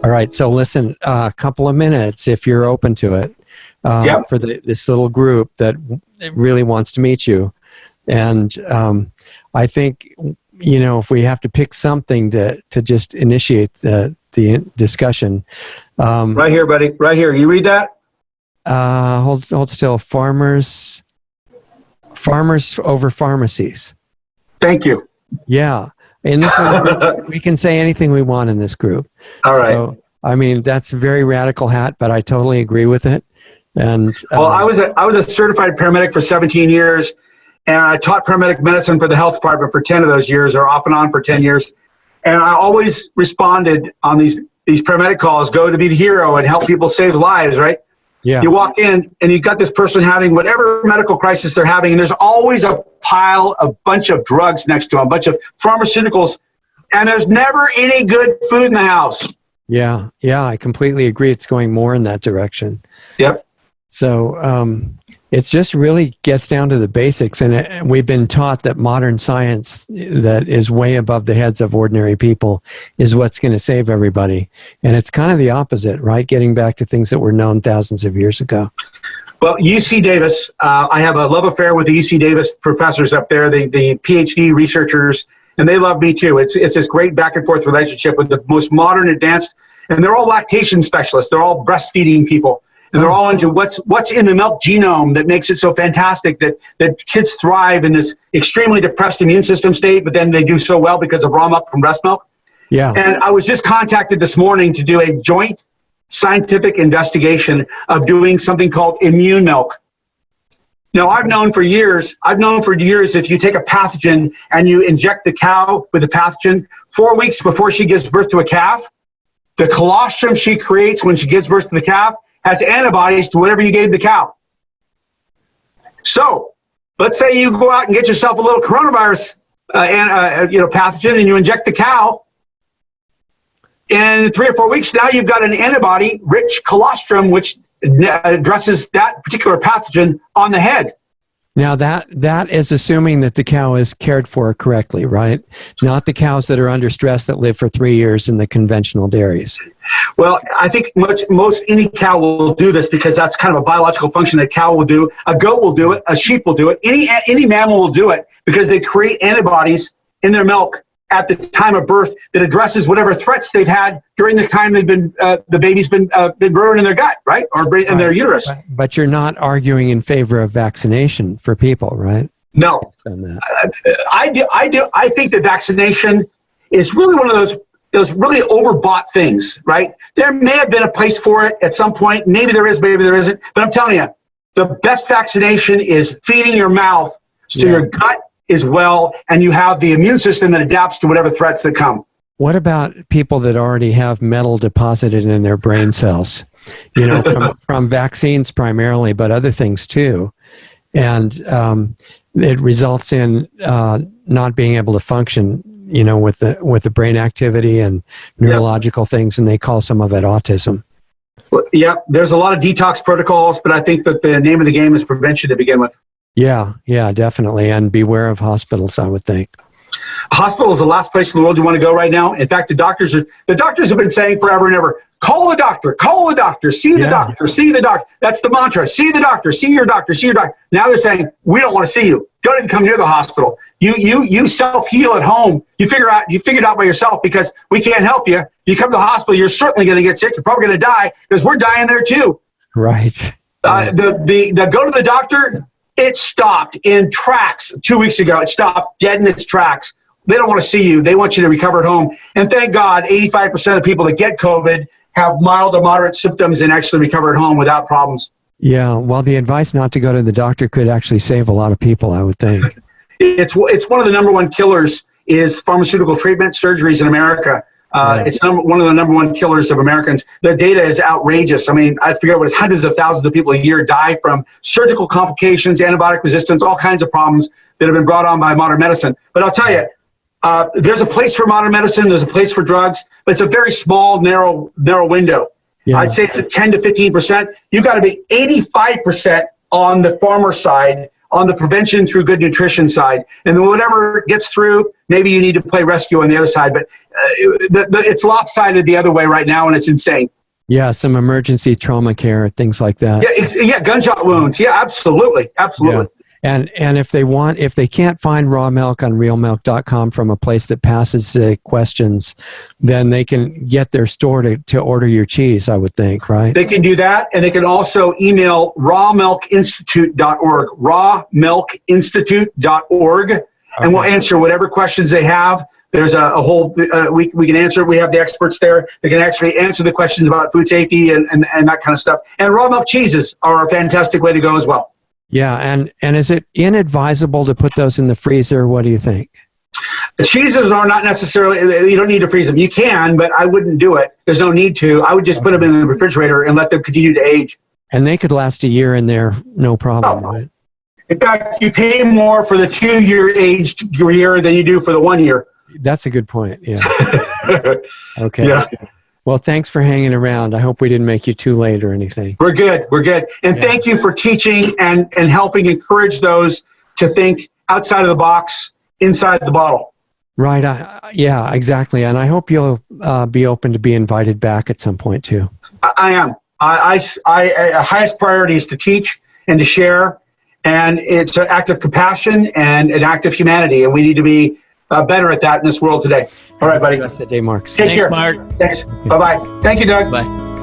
All right. So listen, a couple of minutes, if you're open to it, for this little group that really wants to meet you. And I think, if we have to pick something to just initiate the discussion. Right here, buddy. Right here. You read that? Hold still. Farmers over pharmacies. Thank you. Yeah. In this one, we can say anything we want in this group. All right. So, I mean, that's a very radical hat, but I totally agree with it. And well, I was a certified paramedic for 17 years, and I taught paramedic medicine for the health department for 10 of those years, or off and on for 10 years. And I always responded on these paramedic calls, go to be the hero and help people save lives, right? Yeah. You walk in and you got this person having whatever medical crisis they're having, and there's always a bunch of drugs next to them, a bunch of pharmaceuticals, and there's never any good food in the house. Yeah, I completely agree. It's going more in that direction. Yep. So it's just really gets down to the basics, and we've been taught that modern science that is way above the heads of ordinary people is what's going to save everybody. And it's kind of the opposite, right? Getting back to things that were known thousands of years ago. Well, UC Davis, I have a love affair with the UC Davis professors up there, the PhD researchers, and they love me too. It's this great back and forth relationship with the most modern, advanced, and they're all lactation specialists. They're all breastfeeding people. And they're all into what's in the milk genome that makes it so fantastic that kids thrive in this extremely depressed immune system state, but then they do so well because of raw milk from breast milk. Yeah. And I was just contacted this morning to do a joint scientific investigation of doing something called immune milk. Now, I've known for years if you take a pathogen and you inject the cow with the pathogen 4 weeks before she gives birth to a calf, the colostrum she creates when she gives birth to the calf has antibodies to whatever you gave the cow. So let's say you go out and get yourself a little coronavirus pathogen and you inject the cow. In 3 or 4 weeks now, you've got an antibody-rich colostrum which addresses that particular pathogen on the head. Now that is assuming that the cow is cared for correctly, right? Not the cows that are under stress that live for 3 years in the conventional dairies. Well, I think most any cow will do this because that's kind of a biological function that a cow will do. A goat will do it. A sheep will do it. Any mammal will do it because they create antibodies in their milk at the time of birth that addresses whatever threats they've had during the time they've been the baby's been growing in their gut, right, or in their uterus. But you're not arguing in favor of vaccination for people, right? No, I do. I think that vaccination is really one of those really overbought things, right? There may have been a place for it at some point. Maybe there is, maybe there isn't. But I'm telling you, the best vaccination is feeding your mouth so your gut is well, and you have the immune system that adapts to whatever threats that come. What about people that already have metal deposited in their brain cells? From vaccines primarily, but other things too. And it results in not being able to function, with the brain activity and neurological things, and they call some of it autism. Well, yeah, there's a lot of detox protocols, but I think that the name of the game is prevention to begin with. Yeah, definitely. And beware of hospitals, I would think. Hospital is the last place in the world you want to go right now. In fact, the doctors have been saying forever and ever, call the doctor, see the doctor, see the doctor. That's the mantra. See the doctor, see your doctor, see your doctor. Now they're saying, we don't want to see you. Don't even come near the hospital. You self-heal at home. You figure it out by yourself because we can't help you. You come to the hospital, you're certainly going to get sick. You're probably going to die because we're dying there too. Right. The go to the doctor, it stopped in tracks 2 weeks ago. It stopped dead in its tracks. They don't want to see you. They want you to recover at home. And thank God, 85% of the people that get COVID have mild or moderate symptoms and actually recover at home without problems. Yeah, well, the advice not to go to the doctor could actually save a lot of people, I would think. It's one of the number one killers is pharmaceutical treatment surgeries in America. It's one of the number one killers of Americans. The data is outrageous. I mean, I forget what it's hundreds of thousands of people a year die from surgical complications, antibiotic resistance, all kinds of problems that have been brought on by modern medicine. But I'll tell you, there's a place for modern medicine. There's a place for drugs, but it's a very small, narrow window. Yeah. I'd say it's a 10 to 15%. You've got to be 85% on the farmer side on the prevention through good nutrition side. And then whatever gets through, maybe you need to play rescue on the other side. But it's lopsided the other way right now, and it's insane. Yeah, some emergency trauma care, things like that. Yeah, gunshot wounds. Yeah, absolutely. Absolutely. Yeah. And if they can't find raw milk on realmilk.com from a place that passes the questions, then they can get their store to order your cheese, I would think, right? They can do that, and they can also email rawmilkinstitute.org, rawmilkinstitute.org, and we'll answer whatever questions they have. There's a whole, we can answer, we have the experts there. They can actually answer the questions about food safety and that kind of stuff. And raw milk cheeses are a fantastic way to go as well. Yeah, and is it inadvisable to put those in the freezer? What do you think? The cheeses are not necessarily, you don't need to freeze them. You can, but I wouldn't do it. There's no need to. I would just put them in the refrigerator and let them continue to age. And they could last a year in there, no problem, right? In fact, you pay more for the 2-year aged year than you do for the 1 year. That's a good point, yeah. Okay. Yeah. Well, thanks for hanging around. I hope we didn't make you too late or anything. We're good. And thank you for teaching and helping encourage those to think outside of the box, inside the bottle. Right. Yeah, exactly. And I hope you'll be open to be invited back at some point too. I am. Highest priority is to teach and to share. And it's an act of compassion and an act of humanity. And we need to be better at that in this world today. All right, buddy. Have a good rest of the day, Mark. Take care. Mark. Thanks. Bye-bye. Thank you, Doug. Bye.